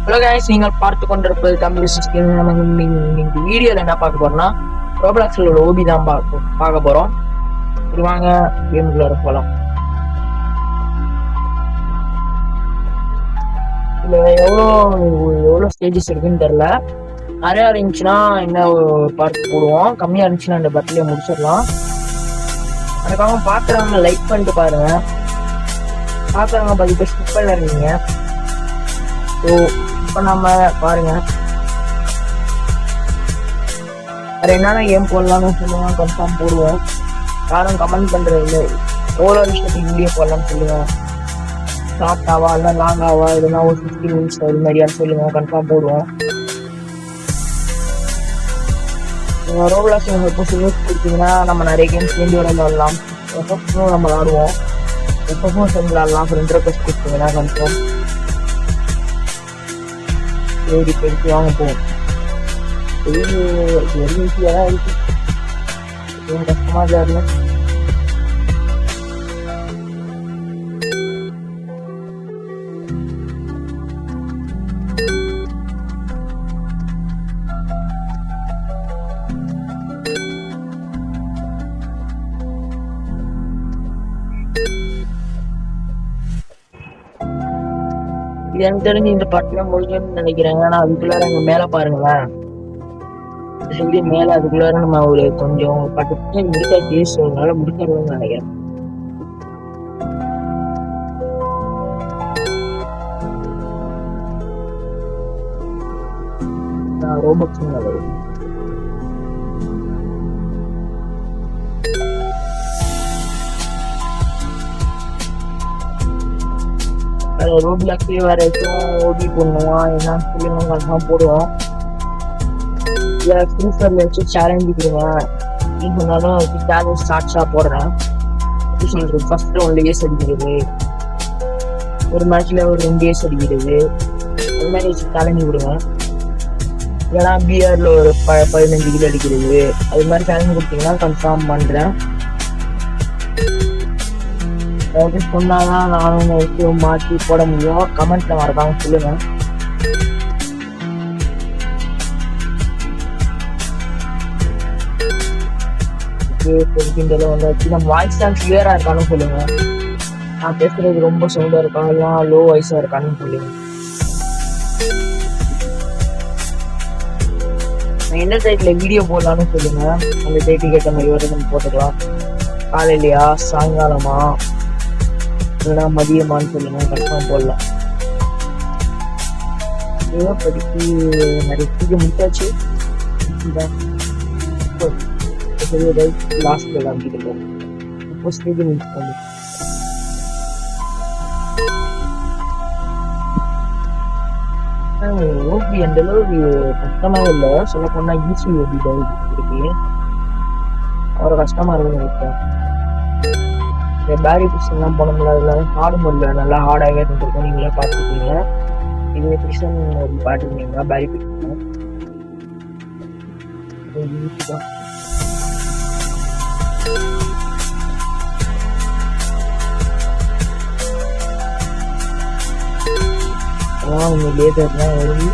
Hello guys, நீங்கள் பார்த்து கொண்டிருப்பது தமிழ் சிஸ்டம். நம்ம இந்த வீடியோவில் என்ன பார்க்க போறோம்னா, ரோப்ளாக்ஸில் ஒரு ஓபி தான் பார்க்க போறோம். சரி வாங்க கேமுக்குள்ள போகலாம். இதில் எவ்வளோ ஸ்டேஜஸ் இருக்குன்னு தெரில. நிறையா இருந்துச்சுன்னா என்ன பார்த்து போடுவோம், கம்மியாக இருந்துச்சுன்னா அந்த பர்த்டே முடிச்சிடலாம். அதுக்காக பார்க்குறவங்க லைக் பண்ணிட்டு பாருங்க. பார்க்குறவங்க 10 பேர் ஸ்கிப் பண்ண இருக்கீங்க. ஸோ இப்போ நம்ம பாருங்க, வேற என்னென்ன கேம் போடலாம்னு சொல்லுங்க, கன்ஃபார்ம் போடுவோம். யாரும் கமெண்ட் பண்றது இல்லை, எவ்வளோ விஷயத்துக்கு வீடியோ போடலாம்னு சொல்லுங்க. ஷார்ட் ஆவா இல்லை லாங் ஆவா, இல்லைன்னா ஒரு 15 மினிட்ஸ் இது மாதிரியான்னு சொல்லுங்க, கன்ஃபார்ம் போடுவோம். ரோப்ளாக்ஸ் எப்போ சொல்லிட்டு கொடுத்தீங்கன்னா நம்ம நிறைய கேம்ஸ் சேர்ந்து விளையாடலாம். எப்பவும் நம்ம விளாடுவோம், எப்பவும் சேர்ந்து விளாடலாம். ஃப்ரெண்ட் ரெக்வஸ்ட் கொடுத்தீங்கன்னா கன்ஃபார்ம் சரி பெருசு வாங்க போவோம். இது ஒரு ஈஸியாக தான் இருக்கு, எதுவும் கஷ்டமாக தான் இல்லை. எனக்கு தெரிஞ்சு இந்த பட்டினம் முடிஞ்சுன்னு நினைக்கிறேன். ஆனா அதுக்குள்ளார அங்க மேல பாருங்களேன், எப்படி மேல அதுக்குள்ளார நம்ம ஒரு கொஞ்சம் பட்டு முடிக்க பேசுறதுனால முடிக்கிறதுன்னு நினைக்கிறேன். ரோபோட்ஸ் ரோப்ளாக்ஸே வேற ஏதாச்சும் ஓபி பண்ணுவோம், என்னன்னு சொல்லி கன்ஃபார்ம் போடுவோம். இல்லை ஃப்ரீ ஃபயர்ல வச்சு சேலஞ்சு கொடுங்க அப்படின்னு சொன்னாலும் சேலஞ்ச் ஸ்டார்ட்ஸாக போடுறேன். எப்படி சொல்றது, ஃபர்ஸ்ட் 1 டேஸ் அடிக்கிறது, ஒரு மேட்ச்ல ஒரு 2 டேஸ் அடிக்கிறது, அது மாதிரி வச்சு சேலஞ்சு கொடுங்க. இல்லைனா பிஆர்ல ஒரு 15 கிலோ அடிக்கிறது, அது மாதிரி சேலஞ்சு கொடுத்தீங்கன்னா கன்ஃபார்ம் பண்றேன். சொன்னாதான் நானும் வச்சு மாற்றி போட முடியும். கமெண்ட்ல மறக்காம சொல்லுங்க. நம்ம வாய்ஸ் தான் கிளியரா இருக்கான்னு சொல்லுங்க. நான் பேசுறது ரொம்ப சவுண்டா இருக்கா இல்லை லோ வாய்ஸா இருக்கான்னு சொல்லுங்க. என்ன டைட்டில் வீடியோ போடலான்னு சொல்லுங்க, அந்த டைட்டில் கேட்ட மாதிரி வரைக்கும் போட்டுக்கலாம். காலையிலையா சாயங்காலமா இல்லைன்னா மதியமானு சொல்லுங்க, கன்ஃபார்ம் போடலாம். படிப்பு நிறைய ஸ்டேஜ் முடிச்சாச்சு. லாஸ்ட் அப்படிங்கிறோம், இப்போ ஸ்டேஜ் முடிச்சு ஓபி அந்த அளவுக்கு கஷ்டமா இல்லை. சொல்ல போனா ஈஸி ஓபி தான் இருக்கு, அவ்வளோ கஷ்டமா இருக்குன்னு நினைக்கிறேன். பேரி பிக்ஷன்லாம் போன முடியல, ஹார்டு மோட்ல நல்லா ஹார்டாகவே இருந்திருக்கும், நீங்களே பார்த்துருக்கீங்க. இது பிக்ஷன் ஒரு பாட்டுருக்கீங்களா, பேரி பிக்ஷன் தான். அதான் உங்க லேட்டர்லாம் வருது.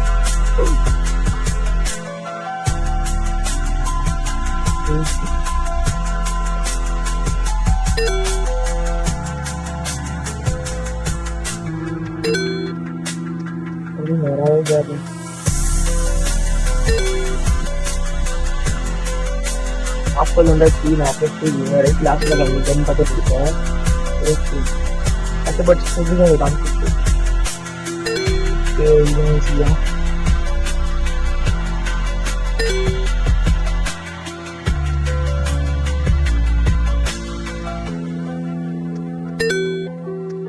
ஆப்பிள் வந்து ரைட் லாஸ்ட்ல கம்மிட்டேன்னு பார்த்துட்டு இருக்கேன். கஷ்டப்பட்டு செஞ்சு காமிச்சிருக்கு.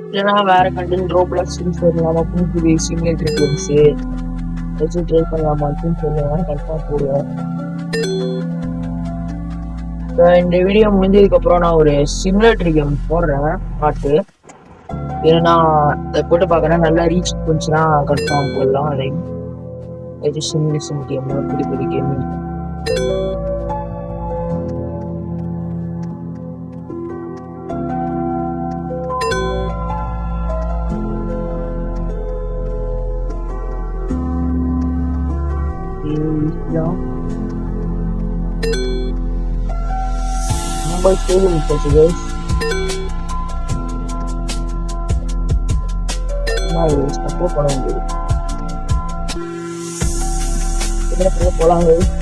இல்லைன்னா வேற கண்டென்ட் ரோப்ளாக்ஸ் சொல்லலாமா, புது சிமுலேட்டர் கேம்ஸ் வச்சு ட்ரை பண்ணலாமான்னு சொல்லுவேன், கன்ஃபார்ம் போடுவேன். இந்த வீடியோ முடிஞ்சதுக்கு அப்புறம் நான் ஒரு சிமுலேட்டர் கேம் போடுறேன் பாட்டு. ஏன்னா அதை போட்டு பார்க்கறேன், நல்லா ரீச் போச்சுன்னா கன்ஃபார்ம் போடலாம். அதை சிமுலேஷன் கேம், புது புது கேம். ரொம்ப ஸ்டேஜ் முடிச்சாச்சு கைஸ். சப்போர்ட் பண்ண முடியுது. போலாம் கைஸ்.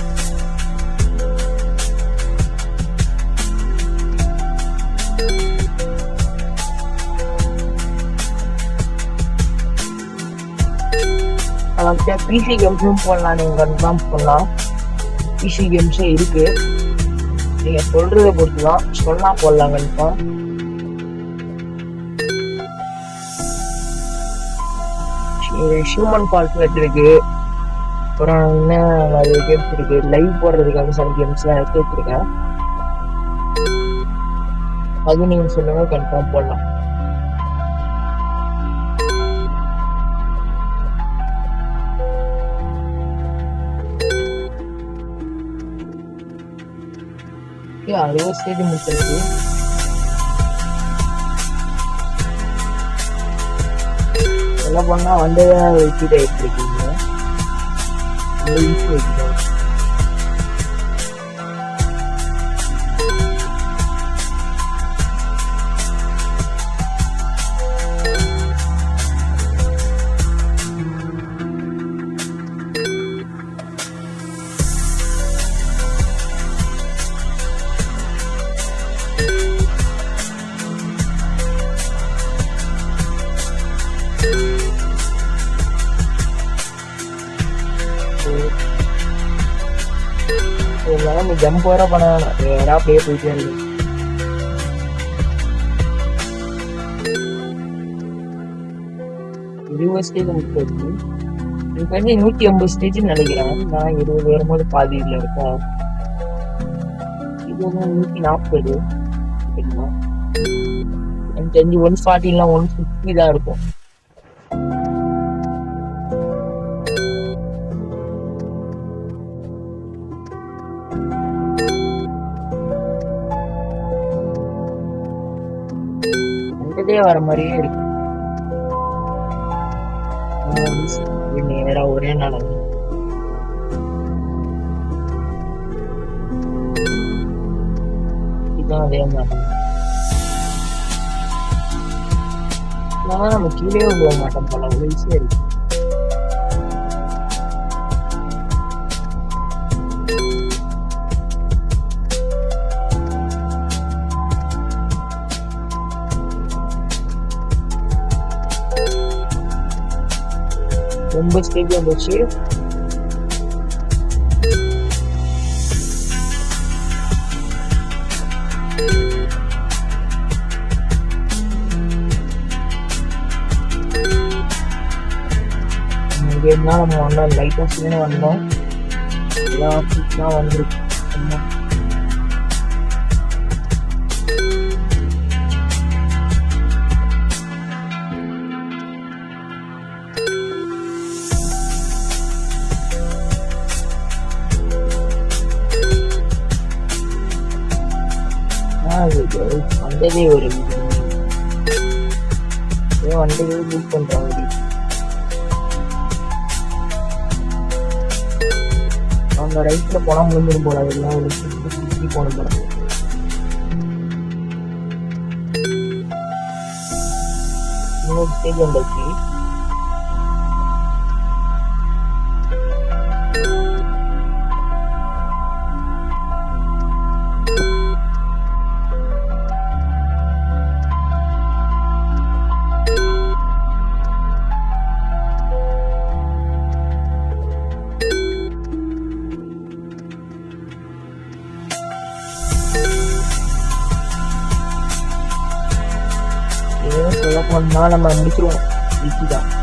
பிசி கேம்ஸும் போடலாம். நீங்க கன்ஃபார்ம் பண்ணலாம். பிசி கேம்ஸும் இருக்கு. நீங்க சொல்றதை பொறுத்துதான் சொன்னா போடலாம் கன்ஃபார்ம். ஹியூமன் ஃபால்ஸ் இருக்கு. அப்புறம் என்ன நிறைய கேம்ஸ் இருக்கு. லைவ் போடுறதுக்காக சில கேம்ஸ் எல்லாம் எடுத்து வச்சிருக்கேன். அது நீங்க சொல்லுங்க கன்ஃபார்ம் போடலாம். அறுபது ஸ்டேஜ் முடிச்சிருக்கு. என்ன பண்ணா வந்து ரிப்பீட் ஆயிட்டு இருக்கீங்க. நீ ஜம்ப் வர பண்ண நேரா அப்படியே போயிட்டே இருக்கு. இருபது ஸ்டேஜ் முடிச்சிருக்கு. எனக்கு வந்து 150 ஸ்டேஜ் நினைக்கிறேன். நான் 20 வரும்போது பாதியில் இருக்கேன். இது 140. எனக்கு தெரிஞ்சு 140 இல்லை 150 தான் இருக்கும். வர மாதிரியே இருக்கு. நேரா ஒரே நாள் இதான் அதே மாதிரி. நம்ம கீழே போக மாட்டோம் போல. ஈஸியா இருக்கு. ரொம்ப ஸ்டேஜ் வந்துச்சு. நம்ம வந்தோம் லைட்டா சீனு வந்தோம். வந்துருக்கு. வந்ததே ஒரு வந்ததே புக் பண்ற மாதிரி. அவங்க ரைட்ல போனா முடிஞ்சிடும் போல. அதெல்லாம் ஒரு சுற்றி போன போல. இன்னொரு ஸ்டேஜ் வந்துச்சு. சொல்லப்போனா நம்ம முடிச்சிருவோம். ஈஸிதான்.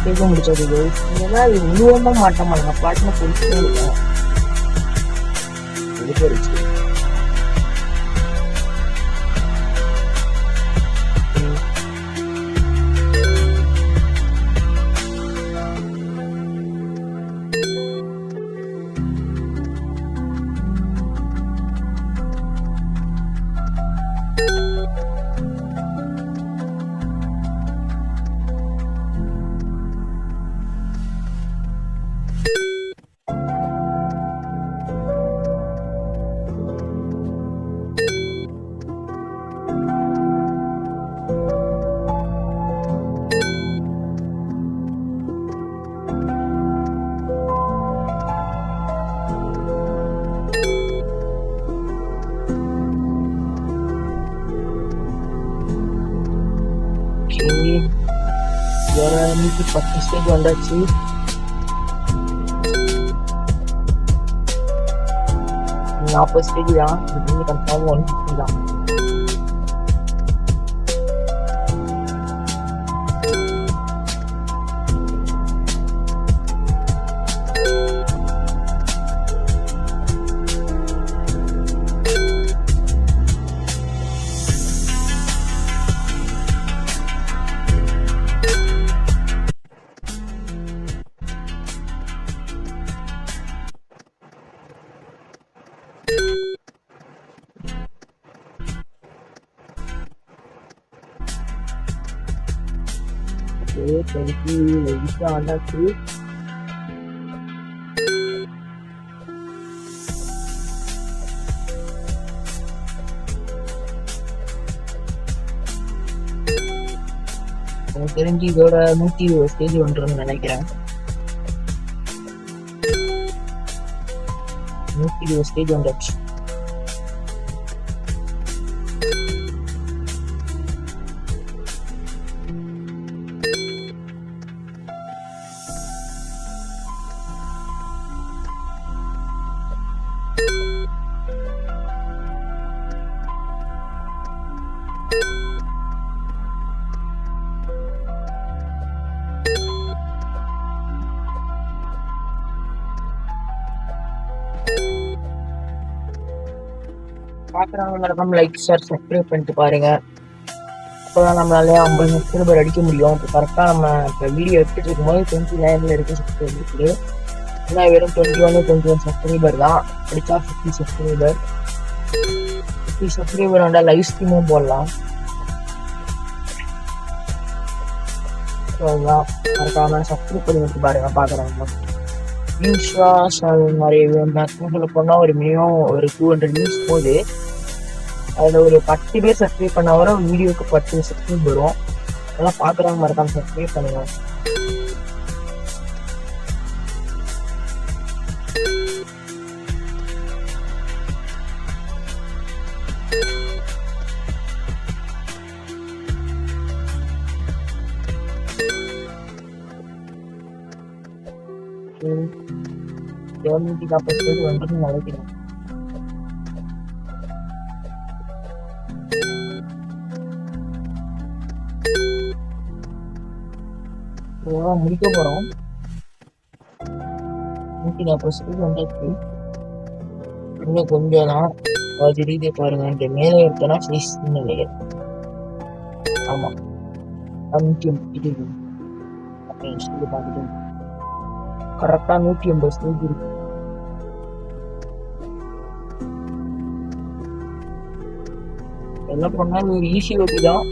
கேட்க முடிச்சது. உருவமா மாட்டோமா நம்ம பாட்டுல பொறுத்தே இருக்கும். மீதி 10 ஸ்டேஜ் வந்தாச்சு. Ini apa stage ya? Ini kan kawan kita. Oke, thank you. Bisa Anda klik. எனக்கு தெரிஞ்சு இதோட 120 ஸ்டேஜ் வந்துருன்னு நினைக்கிறேன். 120 ஸ்டேஜ் வந்துச்சு. பார்க்குறவங்க மறக்காம லைக் ஷேர் சப்ஸ்கிரைப் பண்ணிட்டு பாருங்க. அப்போதான் நம்மளால 50 சப்ஸ்கிரைபர் அடிக்க முடியும். இப்போ கரெக்டாக நம்ம இப்போ வீடியோ எடுத்துட்டு இருக்கும்போது 29 இருக்க சப்ஸ்கிரைபர் இருக்குது. ஏன்னா வெறும் 21 சப்ஸ்கிரைபர் தான். அடிச்சா 50 சப்ஸ்கிரைபர். 50 சப்ஸ்கிரைபர் வந்தால் லைவ் ஸ்ட்ரீமும் போடலாம். ஸோ அதுதான் மறக்காம சப்ஸ்கிரைப் பண்ணி வச்சு பாருங்க. பார்க்குறவங்க நியூஸ் நிறைய மேக்ஸிமம் சொல்ல போனால் ஒரு மினிமம் ஒரு 200 நியூஸ் போகுது. அதில் ஒரு 10 பேர் சப்ஸ்கிரைப் பண்ண வர வீடியோக்கு 10 சப்ஸ்கிரைப் வரும். அதெல்லாம் பார்க்குறவங்க மறக்காம சப்ஸ்கிரைப் பண்ணுங்க. கவர்மெண்ட் காப்பீடு வந்துட்டு நினைக்கிறேன். முடிக்க போறோம். 140 வந்தாச்சு. இன்னும் கொஞ்சம் தான் தெரியுதே பாருங்க. இங்க மேலே எடுத்தோம்னா ஃபீஸ் நினைக்கிறேன். ஆமா, 150 பார்த்துட்டு கரெக்டா 180 ஸ்டேஜ் இருக்கு. என்ன பண்ணாலும் ஒரு ஈஸி ஓட்டி தான்.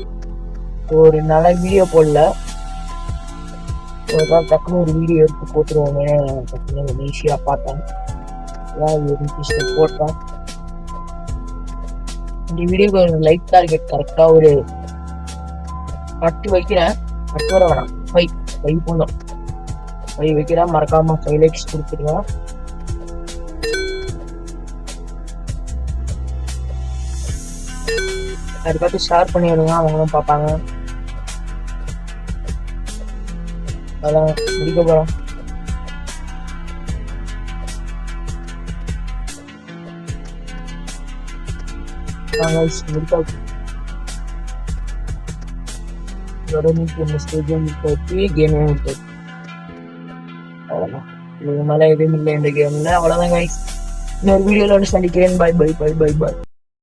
ஒரு நல்ல வீடியோ போடல, டக்குனு ஒரு வீடியோ எடுத்து போட்டுருவோமே டக்குனு ஈஸியா பார்த்தேன். போட்டேன். இந்த வீடியோக்கு ஒரு லைக் டார்கெட் கரெக்டா ஒரு 10 வைக்கிறேன். 10 வர வேணாம், 5 போதும். 5 வைக்கிறேன். மறக்காம 5 லைக்ஸ் கொடுத்துருங்க. அதுக்காக ஷேர் பண்ணிடுங்க, அவங்களும் பார்ப்பாங்க. அதான் முடிக்க போறோம். முடிக்காச்சு. கேமே முடிக்காச்சு. அவ்வளோதான். இதுக்கு மேலே எதுவும் இல்லை இந்த கேம்ல. அவ்வளோதான் கைஸ். இன்னொரு வீடியோல சந்திக்கிறேன். Bye bye bye bye by.